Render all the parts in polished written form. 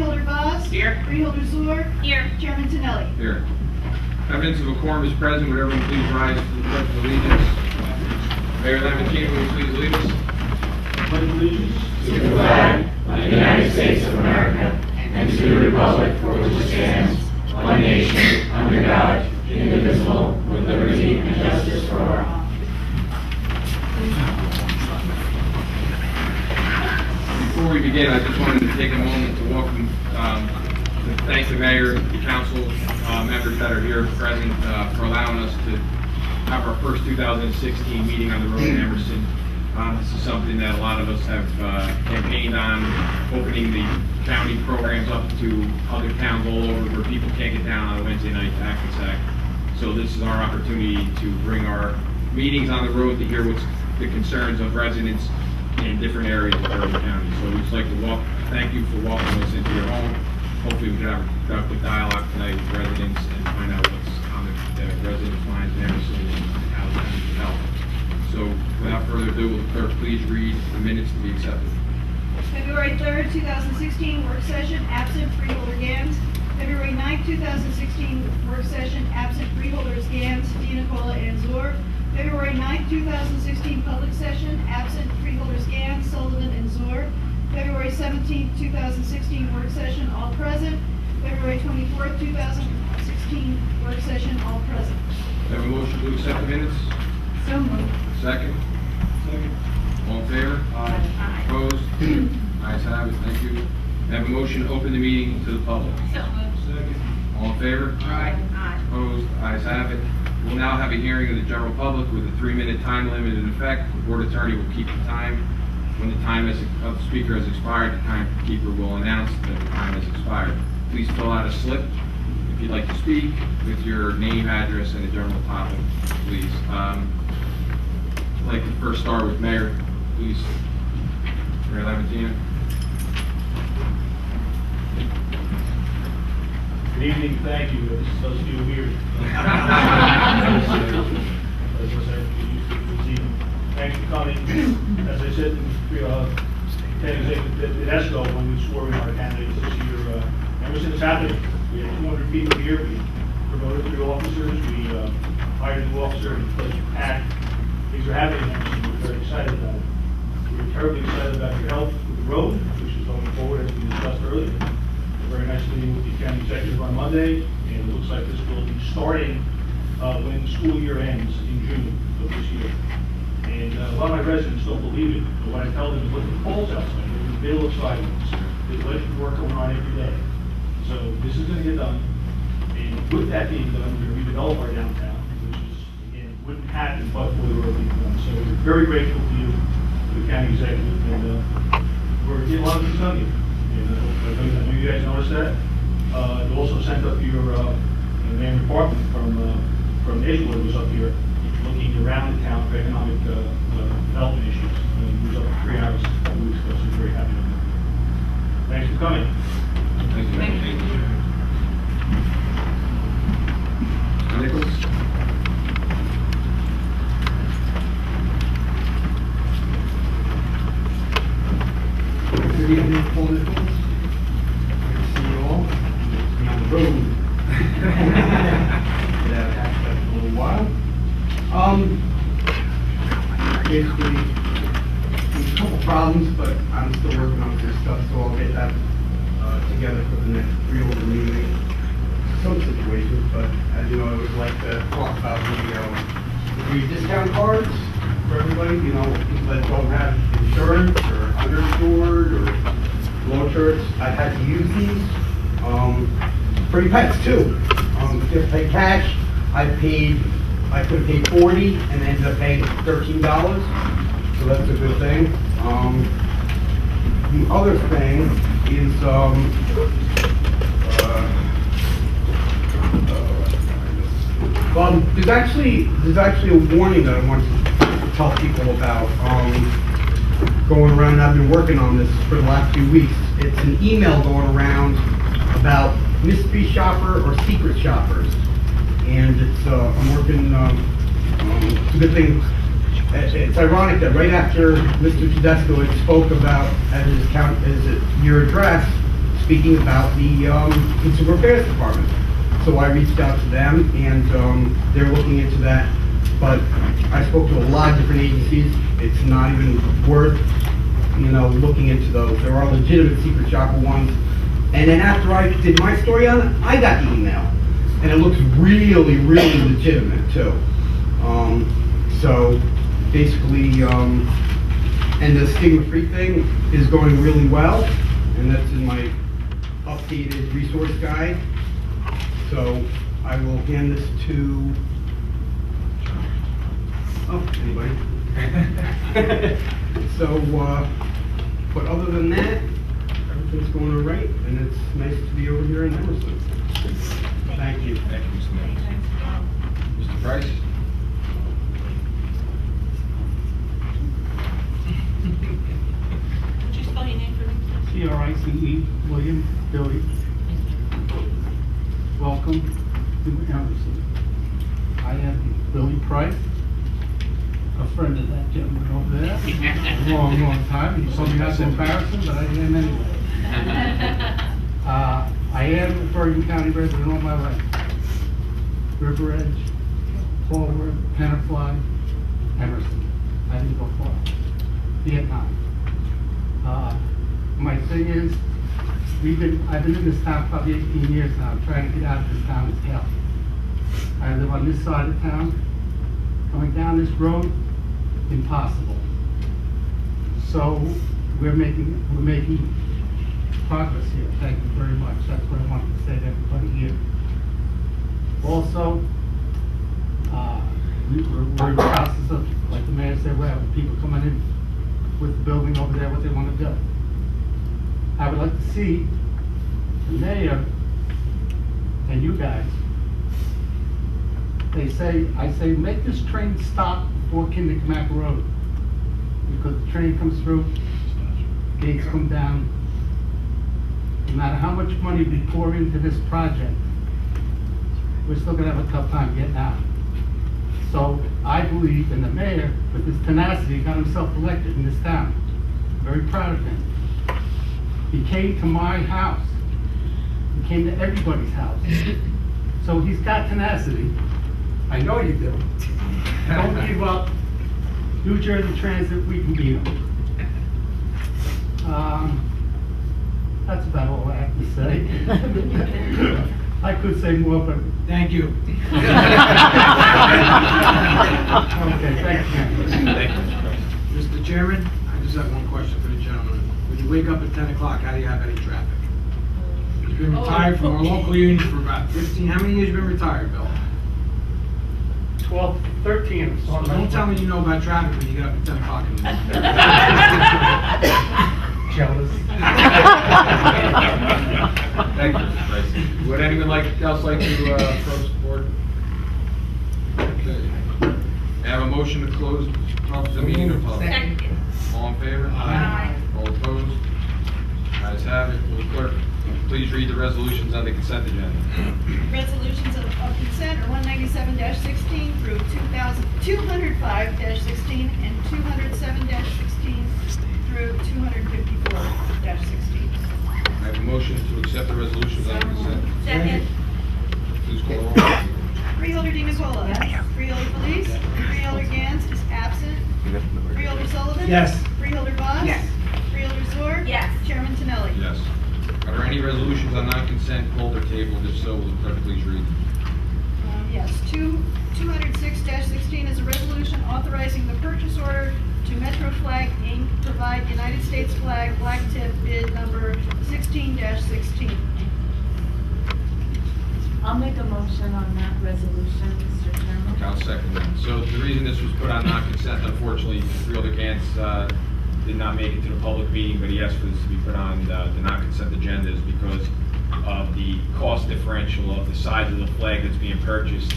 Freeholder Vaz. Here. Freeholder Zur. Here. Chairman Tinelli. Here. Evidence of a quorum is present. Would everyone please rise to the pledge of allegiance? Mayor Lamantino, will you please lead us? Pledge allegiance to the flag of the United States of America and to the republic for which it stands, one nation, under God, indivisible, with liberty and justice for all. Before we begin, I just wanted to take a moment to welcome, to thank the mayor, the council members that are here present for allowing us to have our first 2016 meeting on the road in Emerson. This is something that a lot of us have campaigned on, opening the county programs up to other towns all over where people can't get down on a Wednesday night to Hackensack. So this is our opportunity to bring our meetings on the road to hear what's the concerns of residents in different areas of Bergen County. So we'd just like to thank you for welcoming us into your home. Hopefully we can have a productive dialogue tonight with residents and find out what's on the residents' minds in Emerson and how it's going to help. So without further ado, will the clerk please read the minutes to be accepted? February 3rd, 2016, work session, absent Freeholder Gans. February 9th, 2016, work session, absent Freeholders Gans, DiNicola, and Zur. February 9th, 2016, public session, absent Freeholders Gans, Sullivan, and Zur. February 17th, 2016, work session, all present. February 24th, 2016, work session, all present. Have a motion to accept the minutes? So moved. Second? Second. All in favor? Aye. Opposed? Ayes have it, thank you. Have a motion to open the meeting to the public? So moved. Second. All in favor? Aye. Opposed? Ayes have it. We'll now have a hearing of the general public with a 3-minute time limit in effect. The board attorney will keep the time. When the time of the speaker has expired, the timekeeper will announce that the time has expired. Please fill out a slip if you'd like to speak with your name, address, and the general topic, please. I'd like to first start with Mayor, please. Mayor Lamantino. Good evening, thank you. This does feel weird. Thanks for coming. As I said in ESCO when we swore in our candidates this year, Emerson is happening. We had 200 people here. We promoted 3 officers. We hired a new officer and place packed. Things are happening in Emerson. We're very excited about it. We're terribly excited about your help with the road, which is going forward as we discussed earlier. Very nice meeting with the county executive on Monday, and it looks like this will be starting when the school year ends in June of this year. And a lot of my residents don't believe it, but when I tell them to look at the polls outside, there's a bill of sidewalks. There's electric work going on every day. So this is going to get done. And with that being done, we're going to redevelop our downtown, which is, again, wouldn't happen but for the road being done. So we're very grateful to you, to the county executive, and we're getting a lot of things done here. I know you guys noticed that. You also sent up your main department from Edgewood was up here looking around the town for economic development issues. He was up for 3 hours a couple weeks ago, so we're very happy to have him. Thanks for coming. Thank you. Thank you. Mr. Nichols? Good evening, Paul Nichols. Good to see you all. Be on the road. Yeah, for a little while. Basically, there's a couple problems, but I'm still working on this stuff, so I'll get that together for the next Freeholder meeting. Some situations, but as you know, I would like to talk about the free discount cards for everybody, you know, people that don't have insurance or underinsured or low insurance. I've had to use these for your pets too. Just pay cash. I could have paid $40 and ended up paying $13, so that's a good thing. The other thing is there's actually a warning that I want to tell people about going around. I've been working on this for the last few weeks. It's an email going around about mystery shopper or secret shoppers, and it's I'm working. It's a good thing. It's ironic that right after Mr. Tedesco had spoke about at his your address, speaking about the Consumer Affairs Department. So I reached out to them, and they're looking into that. But I spoke to a lot of different agencies. It's not even worth, looking into those. There are legitimate secret shopper ones. And then after I did my story on it, I got the email. And it looks really, really legitimate, too. So basically, and the stigma-free thing is going really well. And that's in my updated resource guide. So I will hand this to, anybody? So, but other than that, everything's going all right, and it's nice to be over here in Emerson. Thank you. Thank you, Mr. Mayor. Mr. Price? Would you spell your name for me, please? C-R-I-C-E, William, Billy. Welcome to Emerson. I am Billy Price, a friend of that gentleman over there, a long, long time. He told me not to embarrass him, but I am anyway. I am a Bergen County resident all my life. River Edge, Forward, Penafly, Emerson. I didn't go far. Vietnam. My thing is, I've been in this town probably 18 years now, trying to get out of this town as hell. I live on this side of town. Coming down this road, impossible. So we're making progress here. Thank you very much. That's what I wanted to say to everybody here. Also, we're in the process of, like the mayor said, we're having people coming in with the building over there, what they want to do. I would like to see the mayor and you guys, I say, make this train stop before Kinderkamak Road. Because the train comes through, gates come down. No matter how much money we pour into this project, we're still gonna have a tough time getting out. So I believe in the mayor, with his tenacity, got himself elected in this town. Very proud of him. He came to my house. He came to everybody's house. So he's got tenacity. I know you do. Don't give up. New Jersey Transit, we can beat them. That's about all I have to say. I could say more, but... Thank you. Okay, thanks, man. Thank you, Mr. Price. Mr. Chairman, I just have one question for the gentleman. When you wake up at 10 o'clock, how do you have any traffic? You've been retired from our local union for about 15, how many years you been retired, Bill? 12, 13. So don't tell me you know about traffic when you get up at 10 o'clock in the morning. Jealous. Thank you, Mr. Price. Would anyone else like to approach the board? Okay. May I have a motion to close the meeting or public? Second. All in favor? Aye. All opposed? Ayes have it. Will the clerk please read the resolutions on the consent agenda? Resolutions of consent are 197-16 through 205-16 and 207-16 through 254-16. I have a motion to accept the resolutions on the consent. Second. Please call the roll. Freeholder DiNicola. Yes. Freeholder Felice. Freeholder Gantz is absent. Freeholder Sullivan. Yes. Freeholder Voss. Yes. Freeholder Zor. Yes. Chairman Tinelli. Yes. Are there any resolutions on non-consent called or tabled? If so, will the clerk please read? Yes, 206-16 is a resolution authorizing the purchase order to Metro Flag Inc. provide United States flag black tip bid number 16-16. I'll make a motion on that resolution, Mr. Chairman. I'll second that. So the reason this was put on non-consent, unfortunately, Freeholder Gantz did not make it to the public meeting, but he asked for this to be put on the non-consent agenda is because of the cost differential of the size of the flag that's being purchased,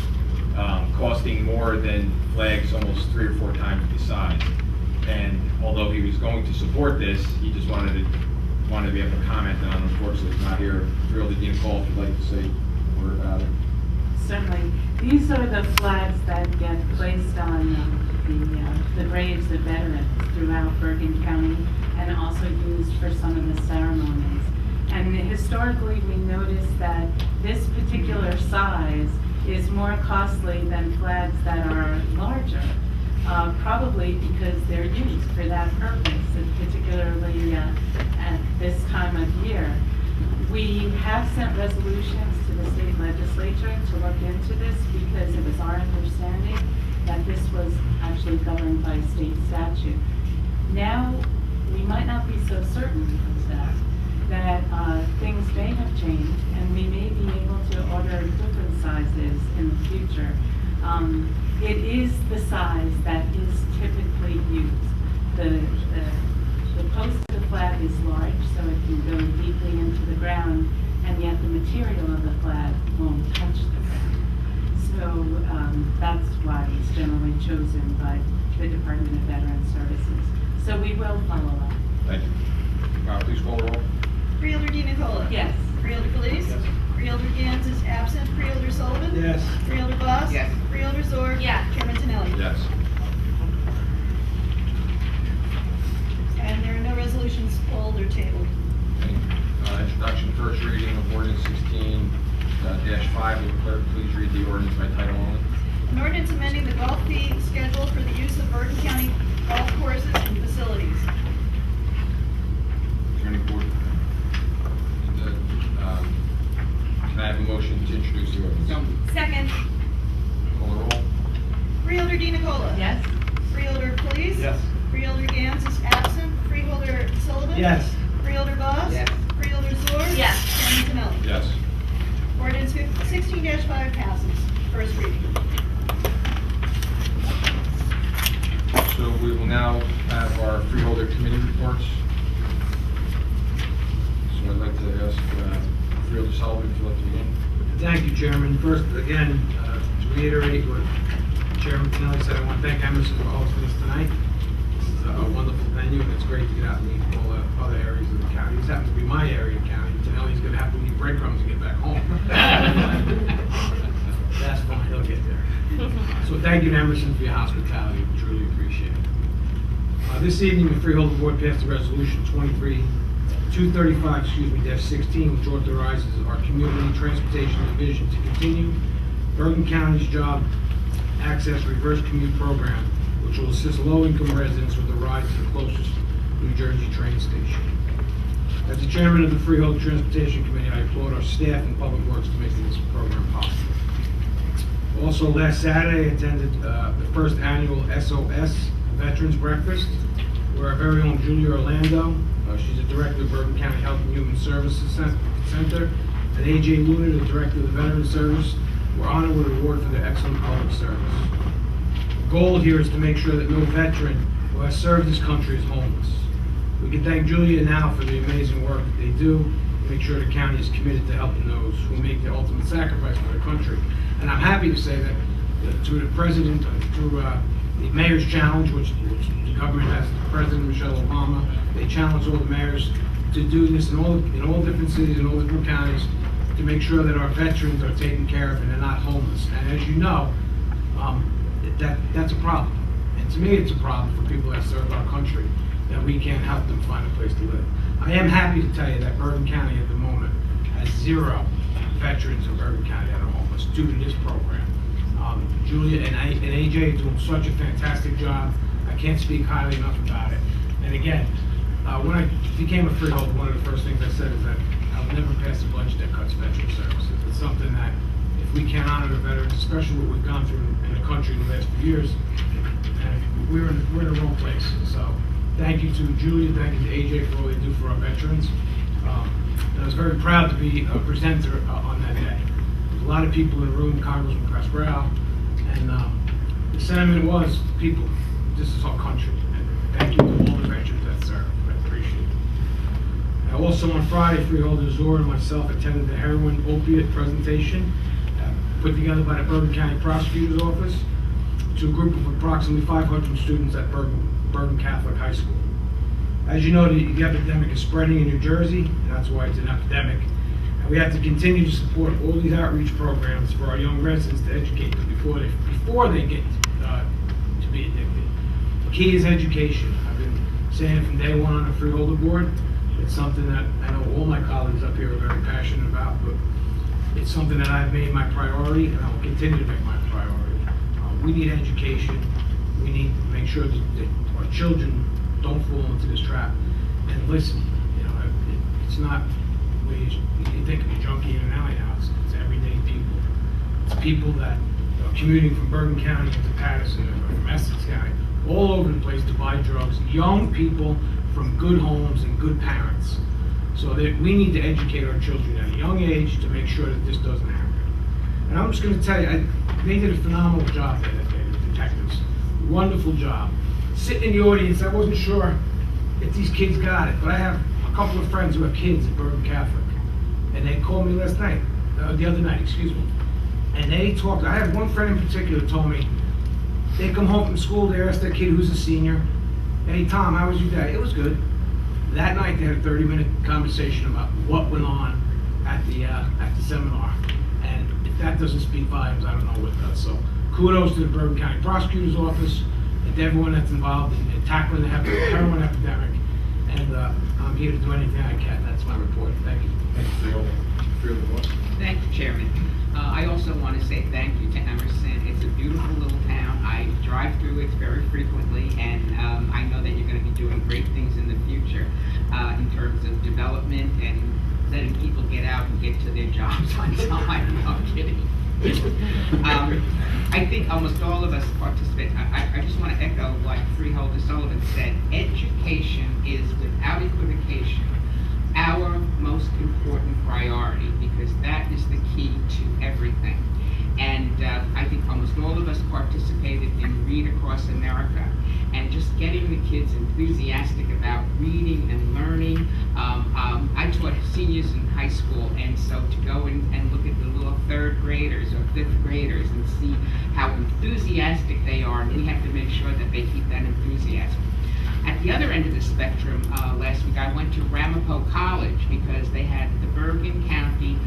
costing more than flags almost 3 or 4 times the size. And although he was going to support this, he just wanted to be able to comment on it. Unfortunately, it's not here. Freeholder DiNicola, if you'd like to say a word about it. Certainly. These are the flags that get placed on the graves of veterans throughout Bergen County and also used for some of the ceremonies. And historically, we noticed that this particular size is more costly than flags that are larger, probably because they're used for that purpose, and particularly at this time of year. We have sent resolutions to the state legislature to look into this because it was our understanding that this was actually governed by state statute. Now, we might not be so certain of that things may have changed and we may be able to order different sizes in the future. It is the size that is typically used. The post of the flag is large, so it can go deeply into the ground, and yet the material of the flag won't touch the ground. So that's why it's generally chosen by the Department of Veteran Services. So we will follow up. Thank you. Please call the roll. Freeholder Di Nicola. Yes. Freeholder Felice. Yes. Freeholder Gans is absent. Freeholder Sullivan. Yes. Freeholder Boss. Yes. Freeholder Zorg. Yes. Chairman Tinelli. Yes. And there are no resolutions pulled or tabled. Introduction, first reading of ordinance 16-5. Will the clerk please read the ordinance by title only? An ordinance amending the golf fee schedule for the use of Bergen County golf courses and facilities. Is there any board? Can I have a motion to introduce the ordinance? Second. Call the roll. Freeholder Di Nicola. Yes. Freeholder Felice. Yes. Freeholder Gans is absent. Freeholder Sullivan. Yes. Freeholder Boss. Yes. Freeholder Zorg. Yes. Chairman Tinelli. Yes. Ordinance 16-5 passes. First reading. So we will now have our freeholder committee reports. So I'd like to ask Freeholder Sullivan if you'd like to begin. Thank you, Chairman. First, again, to reiterate what Chairman Tinelli said, I want to thank Emerson for hosting us tonight. This is a wonderful venue, and it's great to get out and meet all the other areas of the county. This happens to be my area of the county. Tinelli's going to have to leave breadcrumbs to get back home. That's fine, he'll get there. So thank you to Emerson for your hospitality. We truly appreciate it. This evening, the Freeholder Board passed a resolution 235-16, which authorizes our Community Transportation Division to continue Bergen County's Job Access Reverse Commute Program, which will assist low-income residents with a ride to the closest New Jersey train station. As the chairman of the Freeholder Transportation Committee, I applaud our staff and Public Works for making this program possible. Also, last Saturday, I attended the first annual SOS Veterans Breakfast, where our very own Julia Orlando, she's the director of Bergen County Health and Human Services Center, and AJ Luna, the director of the Veterans Service, were honored with an award for their excellent public service. The goal here is to make sure that no veteran who has served this country is homeless. We can thank Julia now for the amazing work that they do to make sure the county is committed to helping those who make the ultimate sacrifice for their country. And I'm happy to say that through the president, through the Mayor's Challenge, which the government has, President Michelle Obama, they challenge all the mayors to do this in all different cities and all different counties to make sure that our veterans are taken care of and they're not homeless. And as you know, that's a problem. And to me, it's a problem for people that serve our country, that we can't help them find a place to live. I am happy to tell you that Bergen County at the moment has 0 veterans in Bergen County that are homeless due to this program. Julia and AJ are doing such a fantastic job. I can't speak highly enough about it. And again, when I became a freeholder, one of the first things I said is that I will never pass a budget that cuts veteran services. It's something that if we can't honor the veterans, especially what we've gone through in the country in the last few years, and we're in the wrong place. So thank you to Julia, thank you to AJ for all they do for our veterans. And I was very proud to be a presenter on that day. There's a lot of people in the room, Congressman Pasquale, and the sentiment was, people, this is our country. And thank you to all the veterans that serve. I appreciate it. Also on Friday, Freeholder Zor and myself attended the heroin opiate presentation put together by the Bergen County Prosecutor's Office to a group of approximately 500 students at Bergen Catholic High School. As you know, the epidemic is spreading in New Jersey, and that's why it's an epidemic. And we have to continue to support all these outreach programs for our young residents to educate them before they get to be addicted. The key is education. I've been saying it from day one on the Freeholder Board. It's something that I know all my colleagues up here are very passionate about, but it's something that I've made my priority, and I will continue to make my priority. We need education. We need to make sure that our children don't fall into this trap. And listen, you know, it's not where you think of a junkie in an alley now. It's everyday people. It's people that are commuting from Bergen County into Patterson, or from Essex County, all over the place to buy drugs. Young people from good homes and good parents. So that we need to educate our children at a young age to make sure that this doesn't happen. And I'm just going to tell you, they did a phenomenal job there that day, the detectives. Wonderful job. Sitting in the audience, I wasn't sure if these kids got it, but I have a couple of friends who have kids at Bergen Catholic, and they called me the other night, excuse me, and they talked. I had one friend in particular who told me they come home from school, they asked their kid who's a senior, "Hey Tom, how was your day?" "It was good." That night they had a 30-minute conversation about what went on at the seminar, and if that doesn't speak volumes, I don't know what does. So kudos to the Bergen County Prosecutor's Office and to everyone that's involved in tackling the heroin epidemic, and I'm here to do anything I can. That's my report. Thank you. Thank you, Chairman. I also want to say thank you to Emerson. It's a beautiful little town. I drive through it very frequently, and I know that you're going to be doing great things in the future in terms of development and letting people get out and get to their jobs on time. No, I'm kidding. I think almost all of us participate. I just want to echo what Freeholder Sullivan said. Education is, without equivocation, our most important priority, because that is the key to everything. And I think almost all of us participated in Read Across America, and just getting the kids enthusiastic about reading and learning. I taught seniors in high school, and so to go and look at the little third graders or fifth graders and see how enthusiastic they are, and we have to make sure that they keep that enthusiasm. At the other end of the spectrum, last week I went to Ramapo College because they had the Bergen County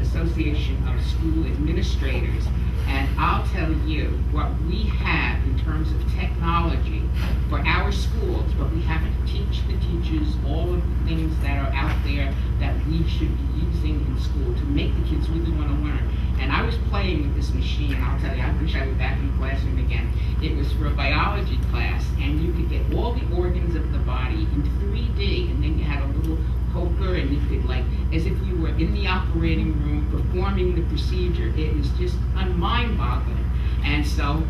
Association of School Administrators, and I'll tell you what we have in terms of technology for our schools, but we have to teach the teachers all of the things that are out there that we should be using in school to make the kids really want to learn. And I was playing with this machine. I'll tell you, I wish I were back in the classroom again. It was for a biology class, and you could get all the organs of the body in 3D, and then you had a little poker, and you could, like, as if you were in the operating room performing the procedure. It was just mind-boggling. And so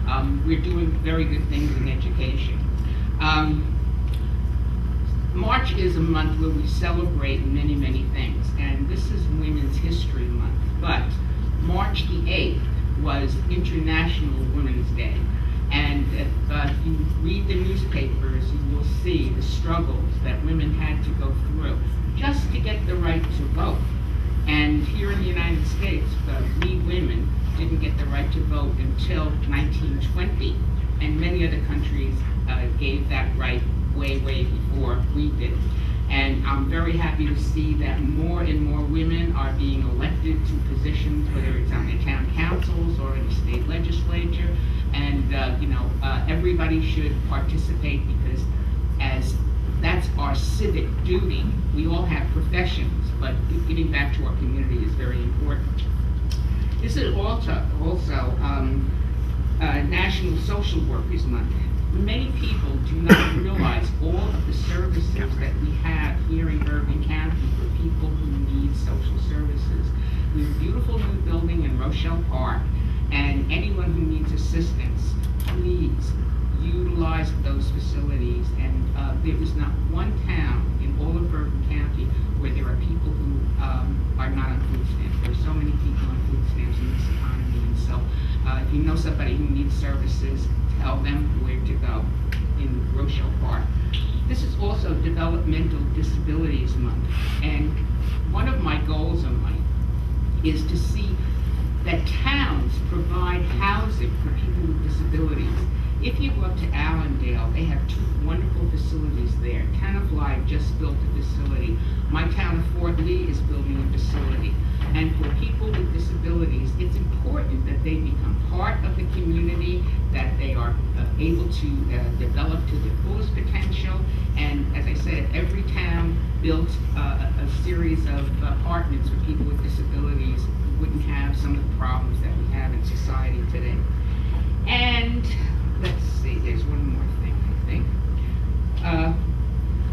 we're doing very good things in education. March is a month where we celebrate many, many things, and this is Women's History Month, but March the 8th was International Women's Day. And if you read the newspapers, you will see the struggles that women had to go through just to get the right to vote. And here in the United States, we women didn't get the right to vote until 1920, and many other countries gave that right way, way before we did. And I'm very happy to see that more and more women are being elected to positions, whether it's on the town councils or in the state legislature. And everybody should participate, because as that's our civic duty. We all have professions, but giving back to our community is very important. This is also National Social Workers Month. Many people do not realize all of the services that we have here in Bergen County for people who need social services. We have a beautiful new building in Rochelle Park, and anyone who needs assistance, please utilize those facilities. And there is not one town in all of Bergen County where there are people who are not on food stamps. There are so many people on food stamps in this economy, and so if you know somebody who needs services, tell them where to go in Rochelle Park. This is also Developmental Disabilities Month, and one of my goals in life is to see that towns provide housing for people with disabilities. If you go up to Allendale, they have two wonderful facilities there. Town of Live just built a facility. My town of Fort Lee is building a facility. And for people with disabilities, disabilities, it's important that they become part of the community, that they are able to develop to their fullest potential. And as I said, every town built a series of apartments for people with disabilities who wouldn't have some of the problems that we have in society today. And let's see, there's one more thing, I think.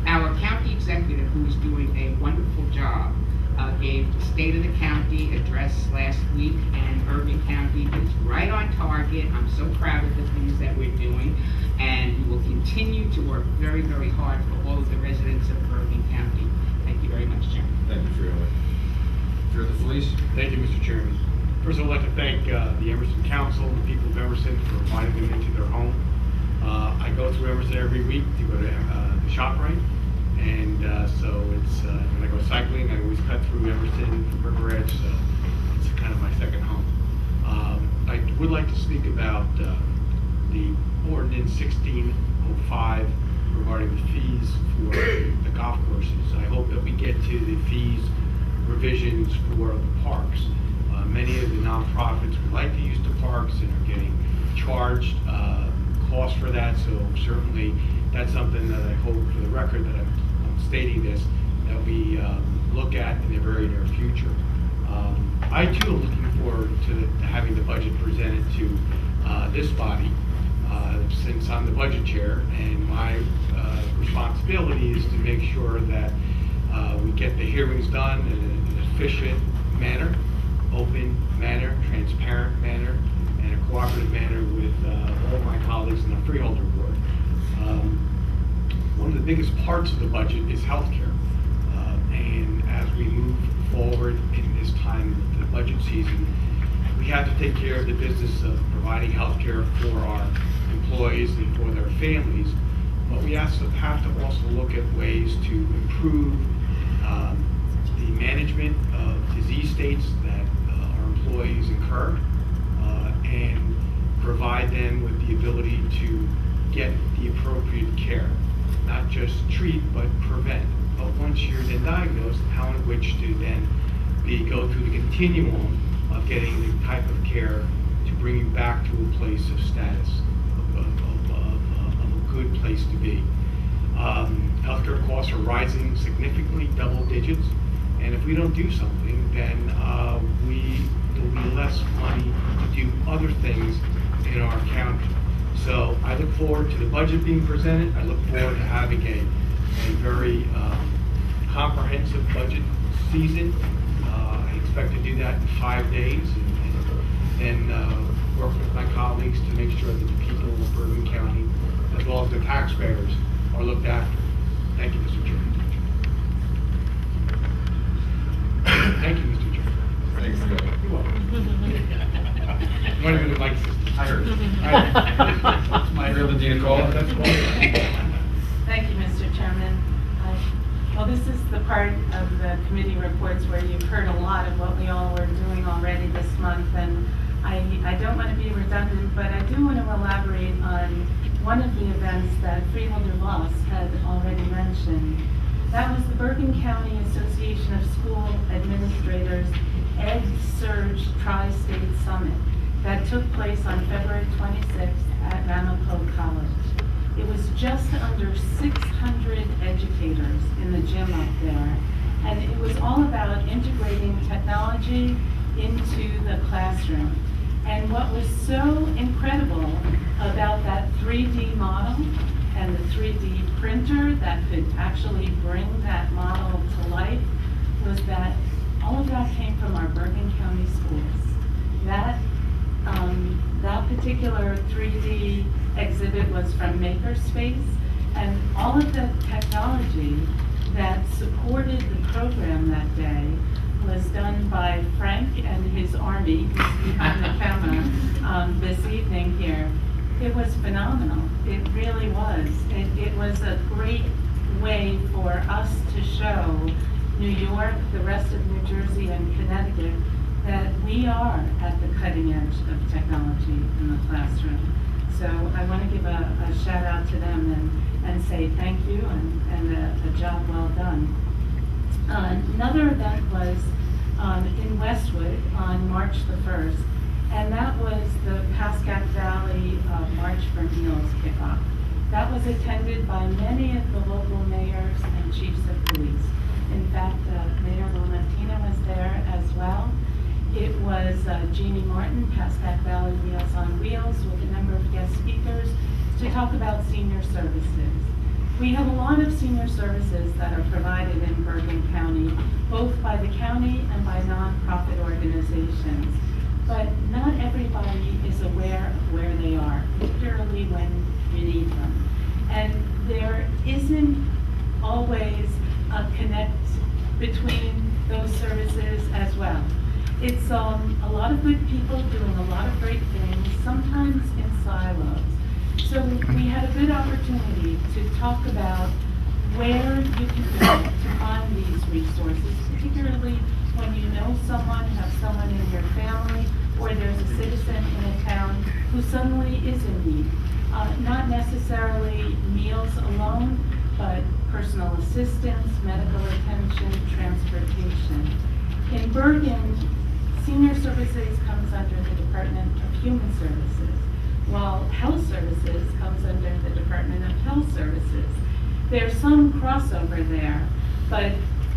Our county executive, who is doing a wonderful job, gave the State of the County address last week, and Bergen County is right on target. I'm so proud of the things that we're doing, and we will continue to work very, very hard for all of the residents of Bergen County. Thank you very much, Chairman. Thank you, Freeholder. Through the police. Thank you, Mr. Chairman. First, I'd like to thank the Emerson Council and the people of Emerson for inviting me into their home. I go through Emerson every week to go to the ShopRite, and so it's when I go cycling, I always cut through Emerson from River Edge, so it's kind of my second home. I would like to speak about the ordinance 1605 regarding the fees for the golf courses. I hope that we get to the fees revisions for the parks. Many of the nonprofits would like to use the parks and are getting charged costs for that, so certainly that's something that I hope, for the record, that I'm stating this, that we look at in the very near future. I too am looking forward to having the budget presented to this body, since I'm the budget chair, and my responsibility is to make sure that we get the hearings done in an efficient manner, open manner, transparent manner, and a cooperative manner with all my colleagues in the Freeholder Board. One of the biggest parts of the budget is healthcare. And as we move forward in this time of the budget season, we have to take care of the business of providing healthcare for our employees and for their families. But we also have to also look at ways to improve the management of disease states that our employees incur, and provide them with the ability to get the appropriate care. Not just treat, but prevent. But once you're then diagnosed, how in which to then go through the continuum of getting the type of care to bring you back to a place of status, of a good place to be. Healthcare costs are rising significantly, double digits, and if we don't do something, then there will be less money to do other things in our county. So I look forward to the budget being presented. I look forward to having a very comprehensive budget season. I expect to do that in 5 days, and work with my colleagues to make sure that the people of Bergen County, as well as the taxpayers, are looked after. Thank you, Mr. Chairman. Thank you, Mr. Chairman. Thanks, Bill. You're welcome. Might have been the mic system. I heard. You're the Dean Cole. Thank you, Mr. Chairman. Well, this is the part of the committee reports where you've heard a lot of what we all were doing already this month, and I don't want to be redundant, but I do want to elaborate on one of the events that Freeholder Voss had already mentioned. That was the Bergen County Association of School Administrators Ed Surge Tri-State Summit that took place on February 26th at Ramapo College. It was just under 600 educators in the gym up there, and it was all about integrating technology into the classroom. And what was so incredible about that 3D model and the 3D printer that could actually bring that model to life was that all of that came from our Bergen County schools. That particular 3D exhibit was from Makerspace, and all of the technology that supported the program that day was done by Frank and his army, who's behind the camera this evening here. It was phenomenal. It really was. It was a great way for us to show New York, the rest of New Jersey, and Connecticut that we are at the cutting edge of technology in the classroom. So I want to give a shout out to them and say thank you and a job well done. Another event was in Westwood on March the 1st, and that was the Pascack Valley March for Meals kickoff. That was attended by many of the local mayors and chiefs of police. In fact, Mayor Lorentina was there as well. It was Jeannie Martin, Pascack Valley Meals on Wheels, with a number of guest speakers to talk about senior services. We have a lot of senior services that are provided in Bergen County, both by the county and by nonprofit organizations. But not everybody is aware of where they are, particularly when you need them. And there isn't always a connect between those services as well. It's a lot of good people doing a lot of great things, sometimes in silos. So we had a good opportunity to talk about where you can go to find these resources, particularly when you know someone, have someone in your family, or there's a citizen in a town who suddenly is in need. Not necessarily meals alone, but personal assistance, medical attention, transportation. In Bergen, senior services comes under the Department of Human Services, while health services comes under the Department of Health Services. There's some crossover there, but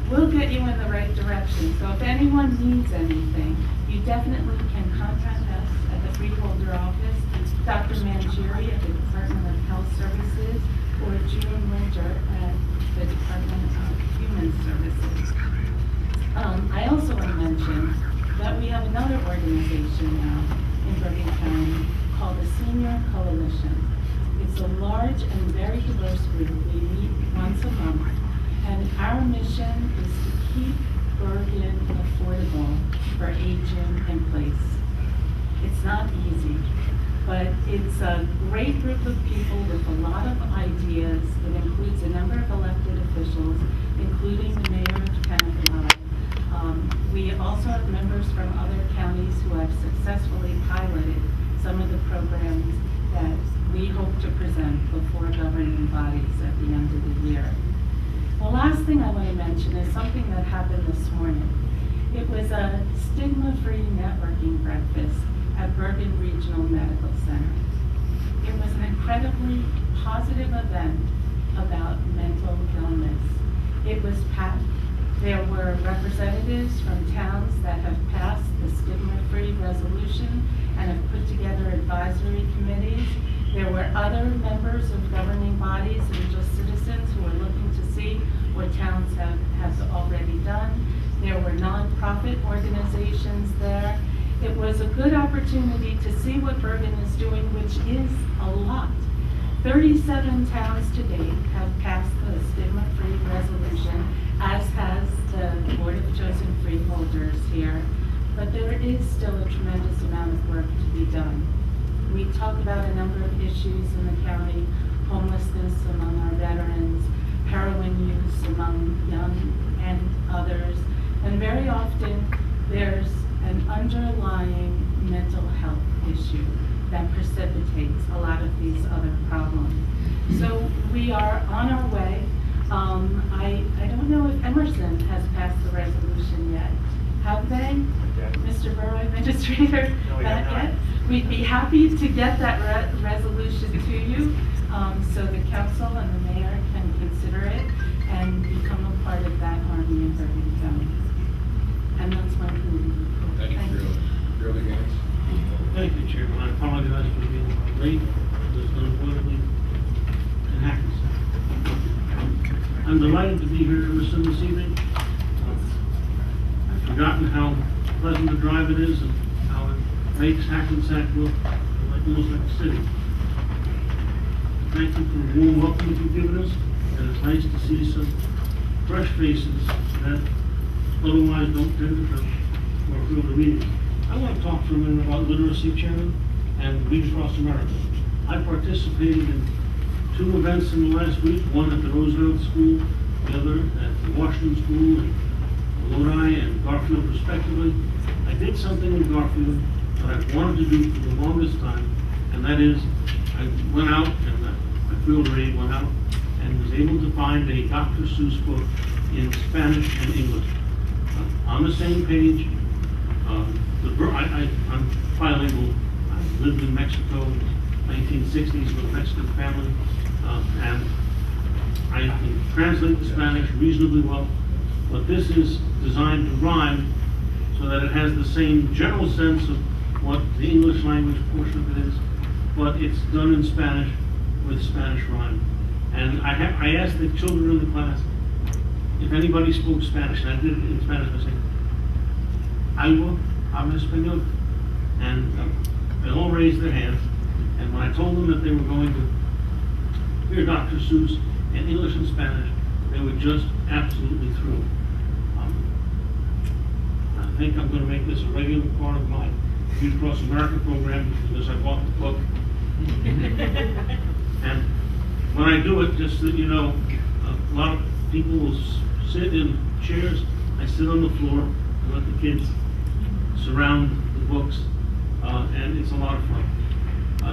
we'll get you in the right direction. So if anyone needs anything, you definitely can contact us at the Freeholder office, Dr. Mangieri at the Department of Health Services, or June Winter at the Department of Human Services. I also want to mention that we have another organization now in Bergen County called the Senior Coalition. It's a large and very diverse group. We meet once a month, and our mission is to keep Bergen affordable for aging in place. It's not easy, but it's a great group of people with a lot of ideas. It includes a number of elected officials, including the mayor of Kennesaw. We also have members from other counties who have successfully piloted some of the programs that we hope to present before governing bodies at the end of the year. The last thing I want to mention is something that happened this morning. It was a stigma-free networking breakfast at Bergen Regional Medical Center. It was an incredibly positive event about mental illness. It was packed. There were representatives from towns that have passed the stigma-free resolution and have put together advisory committees. There were other members of governing bodies and just citizens who were looking to see what towns has already done. There were nonprofit organizations there. It was a good opportunity to see what Bergen is doing, which is a lot. 37 towns to date have passed the stigma-free resolution, as has the Board of Chosen Freeholders here. But there is still a tremendous amount of work to be done. We talk about a number of issues in the county: homelessness among our veterans, heroin use among young and others, and very often there's an underlying mental health issue that precipitates a lot of these other problems. So we are on our way. I don't know if Emerson has passed the resolution yet. Have they? Mr. Borough Administrator? No, we Not have not. yet? We'd be happy to get that resolution to you, so the council and the mayor can consider it and become a part of that army in Bergen County. And that's my committee report. Thank you. Really nice. Thank you, Chairman. I apologize for being late. There's unavoidably an Hackensack. I'm delighted to be here in Emerson this evening. I've forgotten how pleasant a drive it is and how it makes Hackensack look almost like a city. Thank you for the warm welcome you've given us, and it's nice to see some fresh faces that otherwise don't tend to come or feel the meeting. I want to talk for a minute about literacy, Chairman, and Read Across America. I participated in 2 events in the last week, one at the Roosevelt School, the other at the Washington School, and Lodi and Garfield respectively. I did something in Garfield that I've wanted to do for the longest time, and that is I went out, and my field aide went out, and was able to find a Dr. Seuss book in Spanish and English. on the same page. I'm bilingual. I lived in Mexico, 1960s with a Mexican family, and I can translate the Spanish reasonably well, but this is designed to rhyme so that it has the same general sense of what the English language portion of it is, but it's done in Spanish with Spanish rhyme. And I asked the children in the class if anybody spoke Spanish, and I did it in Spanish. I said, "Algo habla español?" And they all raised their hands. And when I told them that they were going to hear Dr. Seuss in English and Spanish, they were just absolutely thrilled. I think I'm going to make this a regular part of my Read Across America program because I bought the book. And when I do it, just so you know, a lot of people will sit in chairs. I sit on the floor and let the kids surround the books, and it's a lot of fun.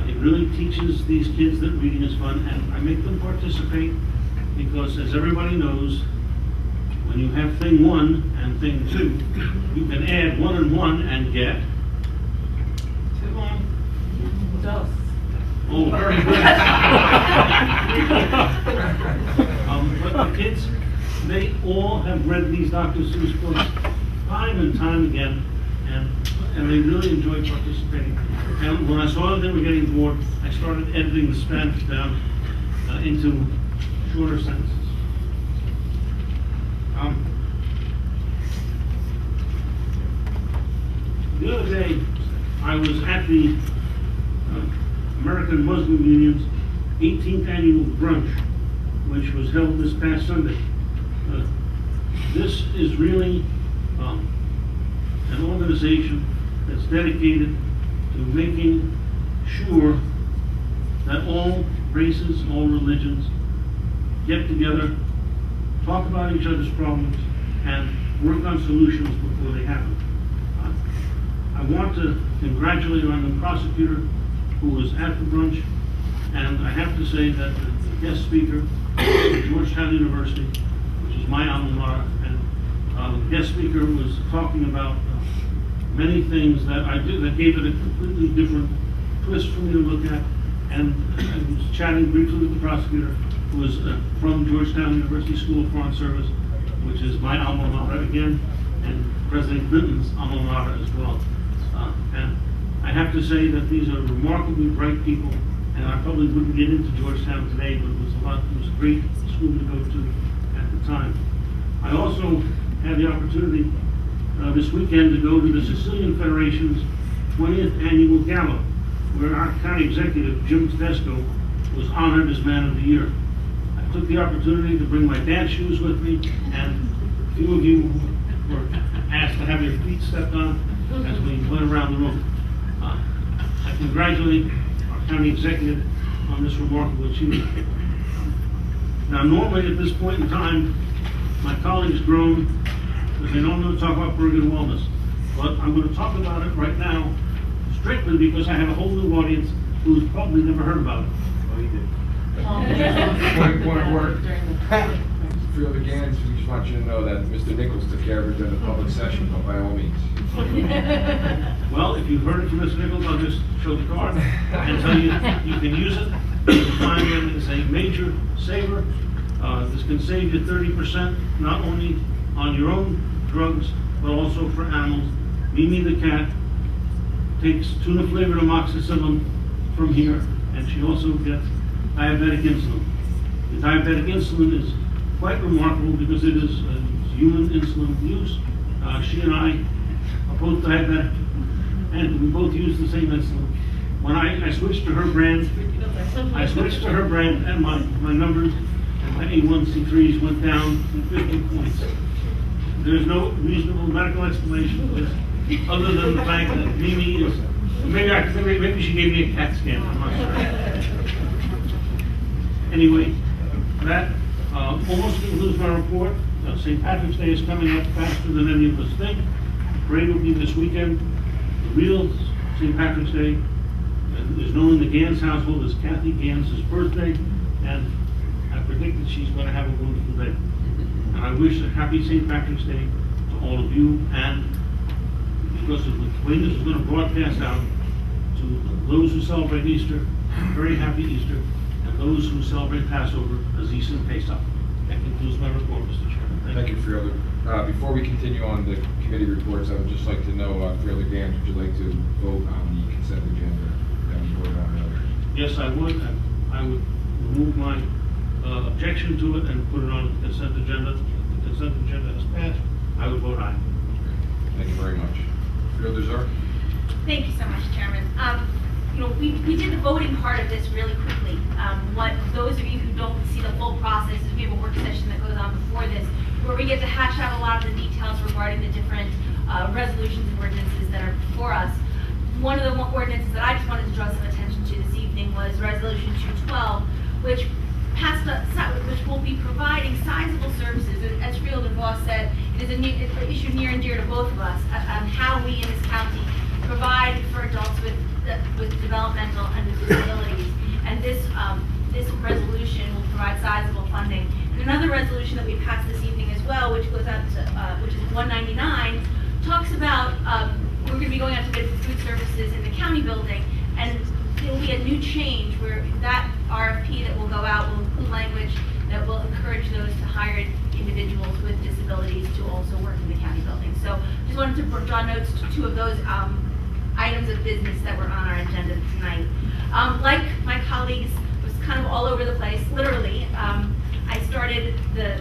It really teaches these kids that reading is fun, and I make them participate because, as everybody knows, when you have thing 1 and thing 2, you can add 1 and 1 and get 2. Dos. Oh, very good. But the kids, they all have read these Dr. Seuss books time and time again, and they really enjoy participating. And when I saw that they were getting bored, I started editing the Spanish down into shorter sentences. The other day, I was at the American Muslim Union's 18th annual brunch, which was held this past Sunday. This is really an organization that's dedicated to making sure that all races, all religions get together, talk about each other's problems, and work on solutions before they happen. I want to congratulate on the prosecutor who was at the brunch, and I have to say that the guest speaker from Georgetown University, which is my alma mater, and the guest speaker was talking about many things that that gave it a completely different twist for me to look at, and I was chatting briefly with the prosecutor, who was from Georgetown University School of Foreign Service, which is my alma mater again, and President Clinton's alma mater as well. And I have to say that these are remarkably bright people, and I probably wouldn't get into Georgetown today, but it was a great school to go to at the time. I also had the opportunity this weekend to go to the Sicilian Federation's 20th annual gala, where our county executive, Jim Tedesco, was honored as Man of the Year. I took the opportunity to bring my dance shoes with me, and a few of you were asked to have your feet stepped on as we went around the room. I congratulate our county executive on this remarkable achievement. Now, normally at this point in time, my colleagues groan because they don't know to talk about Bergen wellness, but I'm going to talk about it right now strictly because I have a whole new audience who's probably never heard about it. Oh, you did. Point of order. Freeholder Gans, we just want you to know that Mr. Nichols took care of it during the public session, but by all means. Well, if you've heard it from Mr. Nichols, I'll just show the card and tell you you can use it. You can find it as a major saver. This can save you 30%, not only on your own drugs, but also for animals. Mimi the cat takes tuna-flavored amoxicillin from here, and she also gets diabetic insulin. The diabetic insulin is quite remarkable because it is human insulin use. She and I are both diabetic, and we both use the same insulin. When I switched to her brand, and my numbers and my A1C3s went down 50 points. There's no reasonable medical explanation for this, other than the fact that Mimi is, maybe she gave me a CAT scan, I'm not sure. Anyway, that almost concludes my report. St. Patrick's Day is coming up faster than any of us think. The parade will be this weekend. The real St. Patrick's Day is known in the Gans household as Kathy Gans' birthday, and I predict that she's going to have a wonderful day. And I wish a happy St. Patrick's Day to all of you, and because of the way this is going to broadcast out to those who celebrate Easter, very happy Easter, and those who celebrate Passover, Aziz and Pesach. That concludes my report, Mr. Chairman. Thank you, Freeholder. Before we continue on the committee reports, I would just like to know, Freeholder Gans, would you like to vote on the consent agenda that we voted on earlier? Yes, I would. I would remove my objection to it and put it on the consent agenda. If the consent agenda is passed, I would vote aye. Thank you very much. Freeholder Czar? Thank you so much, Chairman. We did the voting part of this really quickly. What those of you who don't see the full process is we have a work session that goes on before this, where we get to hash out a lot of the details regarding the different resolutions and ordinances that are before us. One of the ordinances that I just wanted to draw some attention to this evening was Resolution 212, which will be providing sizable services. As Freeholder Voss said, it is an issue near and dear to both of us on how we in this county provide for adults with developmental and disabilities. And this resolution will provide sizable funding. And another resolution that we passed this evening as well, which goes out to, which is 199, talks about we're going to be going out to bid for food services in the county building, and there will be a new change where that RFP that will go out will include language that will encourage those to hire individuals with disabilities to also work in the county building. So just wanted to draw notes to two of those items of business that were on our agenda tonight. Like my colleagues, was kind of all over the place, literally. I started this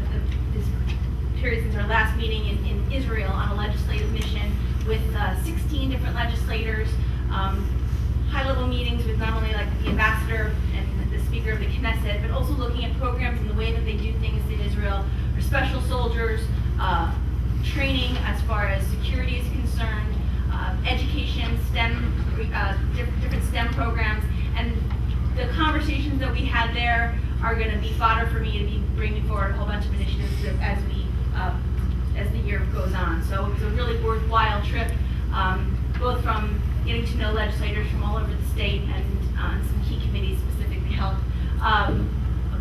period since our last meeting in Israel on a legislative mission with 16 different legislators, high-level meetings with not only like the ambassador and the speaker of the Knesset, but also looking at programs and the way that they do things in Israel for special soldiers, training as far as security is concerned, education, STEM, different STEM programs, and the conversations that we had there are going to be fodder for me to be bringing forward a whole bunch of initiatives as the year goes on. So it was a really worthwhile trip, both from getting to know legislators from all over the state and some key committees specifically held,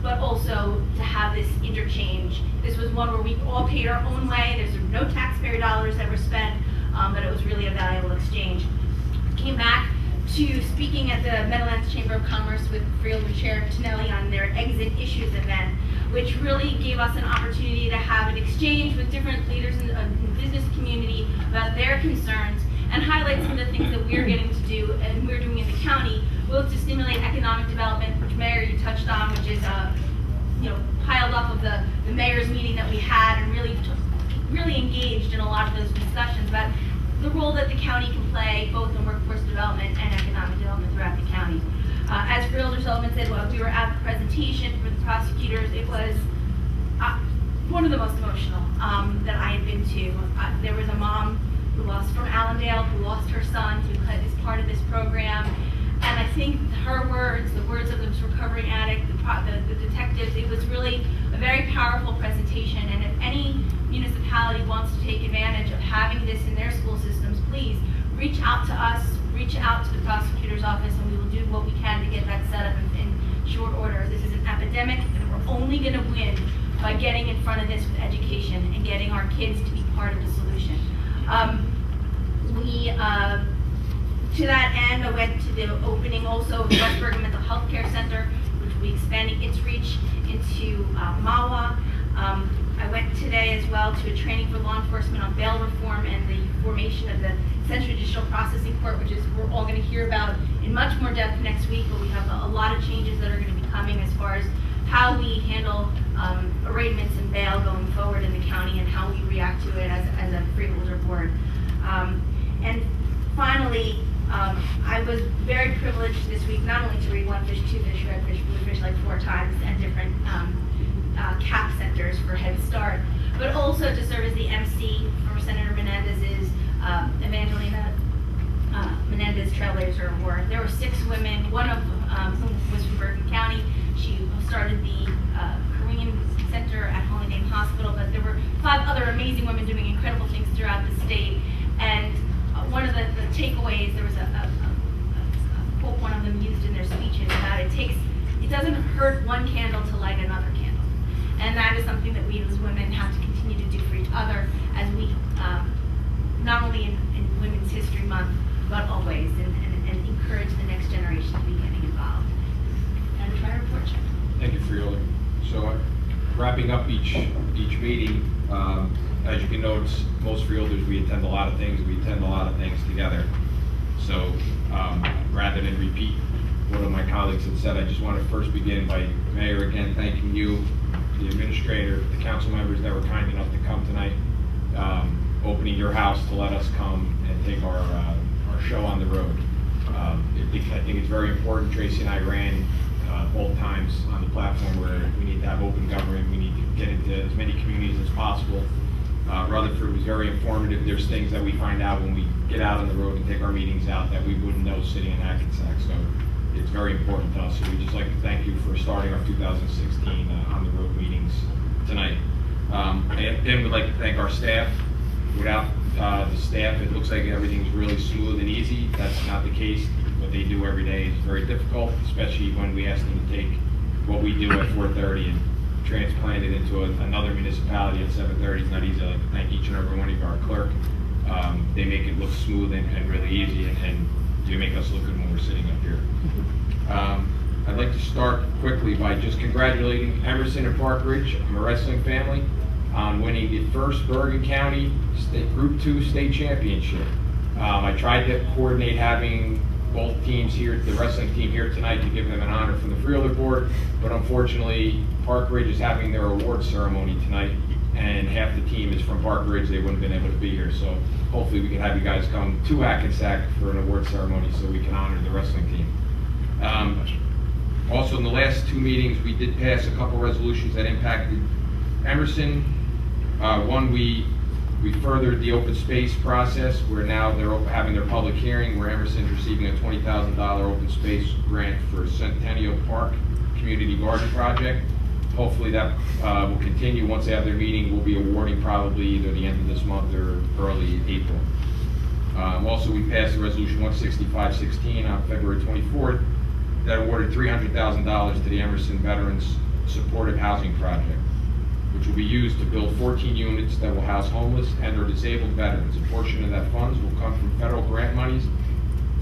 but also to have this interchange. This was one where we all paid our own way. There's no taxpayer dollars that were spent, but it was really a valuable exchange. Came back to speaking at the Meadowlands Chamber of Commerce with Freeholder Chair Tonelli on their Exit Issues event, which really gave us an opportunity to have an exchange with different leaders in the business community about their concerns and highlight some of the things that we're getting to do and we're doing in the county, both to stimulate economic development, which Mayor you touched on, which is piled off of the mayor's meeting that we had and really engaged in a lot of those discussions about the role that the county can play both in workforce development and economic development throughout the county. As Freeholder Sullivan said, while we were at the presentation for the prosecutors, it was one of the most emotional that I had been to. There was a mom who lost from Allendale, who lost her son, who is part of this program. And I think her words, the words of this recovering addict, the detectives, it was really a very powerful presentation. And if any municipality wants to take advantage of having this in their school systems, please reach out to us, reach out to the prosecutor's office, and we will do what we can to get that set up in short order. This is an epidemic, and we're only going to win by getting in front of this with education and getting our kids to be part of the solution. To that end, I went to the opening also of the West Bergen Mental Health Care Center, which will be expanding its reach into Mawa. I went today as well to a training for law enforcement on bail reform and the formation of the Central Judicial Processing Court, which is we're all going to hear about in much more depth next week, but we have a lot of changes that are going to be coming as far as how we handle arraignments and bail going forward in the county and how we react to it as a freeholder board. And finally, I was very privileged this week not only to read One Fish, Two Fish, Red Fish, Blue Fish like 4 times at different CAP centers for Head Start, but also to serve as the MC for Senator Menendez's Evangelina Menendez Trailblazer Award. There were 6 women, one of whom was from Bergen County. She started the Korean Center at Holy Name Hospital, but there were 5 other amazing women doing incredible things throughout the state. And one of the takeaways, there was a quote one of them used in their speeches about it doesn't hurt one candle to light another candle. And that is something that we as women have to continue to do for each other as we, not only in Women's History Month, but always, and encourage the next generation to be getting involved. And try to report check. Thank you, Freeholder. So, wrapping up each meeting, as you can notice, most Freeholders, we attend a lot of things together. So, rather than repeat what my colleagues had said, I just want to first begin by, Mayor, again, thanking you, the administrator, the council members that were kind enough to come tonight, opening your house to let us come and take our show on the road. I think it's very important. Tracy and I ran both times on the platform where we need to have open government. We need to get into as many communities as possible. Rutherford was very informative. There's things that we find out when we get out on the road and take our meetings out that we wouldn't know sitting in Hackensack. So it's very important to us. So we'd just like to thank you for starting our 2016 on the road meetings tonight. And we'd like to thank our staff. Without the staff, it looks like everything's really smooth and easy. That's not the case. What they do every day is very difficult, especially when we ask them to take what we do at 4:30 and transplant it into another municipality at 7:30. It's not easy. I'd like to thank each and every one of our clerk. They make it look smooth and really easy, and you make us look good when we're sitting up here. I'd like to start quickly by just congratulating Emerson and Park Ridge. I'm a wrestling family on winning the first Bergen County Group 2 state championship. I tried to coordinate having both teams here, the wrestling team here tonight, to give them an honor from the Freeholder Board, but unfortunately, Park Ridge is having their award ceremony tonight, and half the team is from Park Ridge. They wouldn't have been able to be here, so hopefully we can have you guys come to Hackensack for an award ceremony so we can honor the wrestling team. Also, in the last two meetings, we did pass a couple resolutions that impacted Emerson. One, we furthered the open space process, where now they're having their public hearing, where Emerson's receiving a $20,000 open space grant for Centennial Park Community Garden Project. Hopefully that will continue. Once they have their meeting, we'll be awarding probably either the end of this month or early April. Also, we passed the resolution 16516 on February 24th that awarded $300,000 to the Emerson Veterans Supportive Housing Project, which will be used to build 14 units that will house homeless and or disabled veterans. A portion of that funds will come from federal grant monies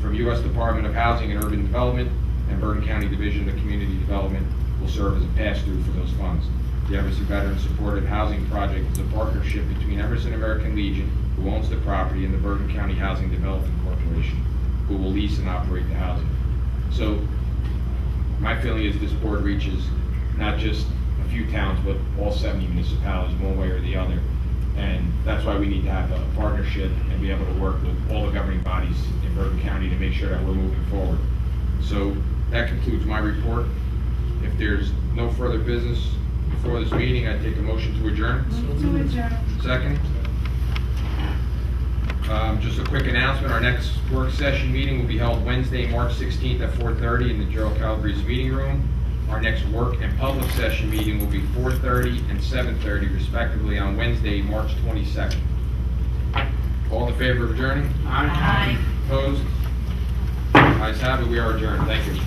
from U.S. Department of Housing and Urban Development, and Bergen County Division of Community Development will serve as a pass-through for those funds. The Emerson Veterans Supportive Housing Project is a partnership between Emerson American Legion, who owns the property, and the Bergen County Housing Development Corporation, who will lease and operate the housing. So my feeling is this board reaches not just a few towns, but all 70 municipalities, one way or the other. And that's why we need to have a partnership and be able to work with all the governing bodies in Bergen County to make sure that we're moving forward. So that concludes my report. If there's no further business before this meeting, I take a motion to adjourn. To adjourn. Second. Just a quick announcement, our next work session meeting will be held Wednesday, March 16th at 4:30 in the Gerald Calabrese meeting room. Our next work and public session meeting will be 4:30 and 7:30 respectively on Wednesday, March 22nd. All in favor of adjourning? Aye. Opposed? Ayes have it, we are adjourned. Thank you.